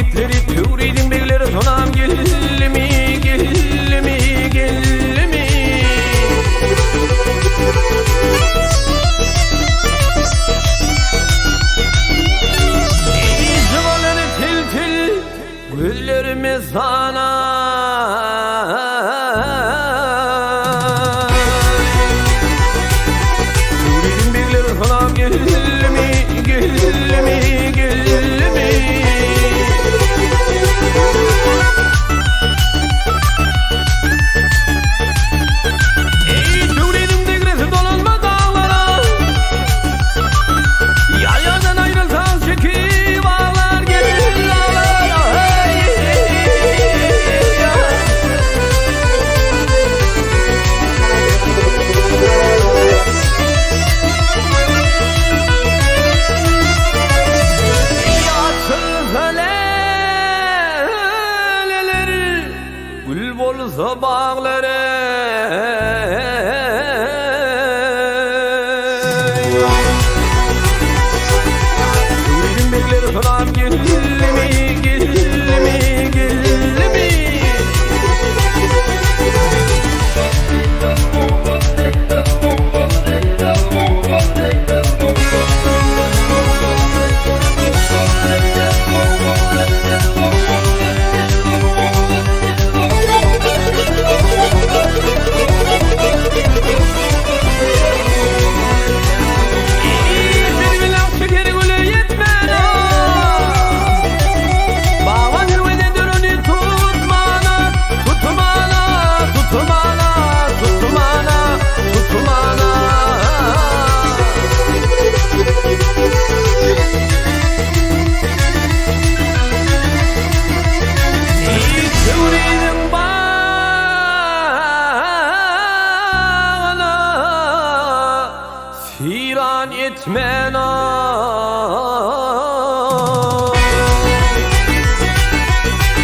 yiğitleri Tüvridin beyleri sonam gelli mi gelli mi gelli mi Ey zıvaları til til güllerimiz sana Tüvridin beyleri sonam gelli mi gelli mi gelli mi Gül bolsa bağları Tüvridin beyleri sonam gelli mi gelli mi gelli mi Firan etmen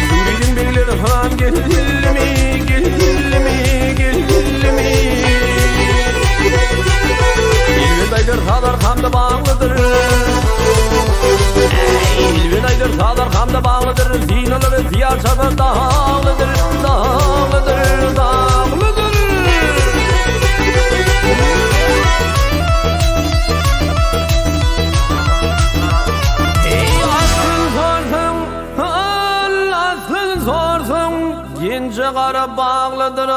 Tüvridin beyleri sonam gelli mi gelli mi gelli mi İlvedaydır sağlar kamda bağlıdır İlvedaydır sağlar kamda bağlıdır Zinaları ziyar çabır dağlıdır dağlıdır dağlıdır Gence kara bağlıdır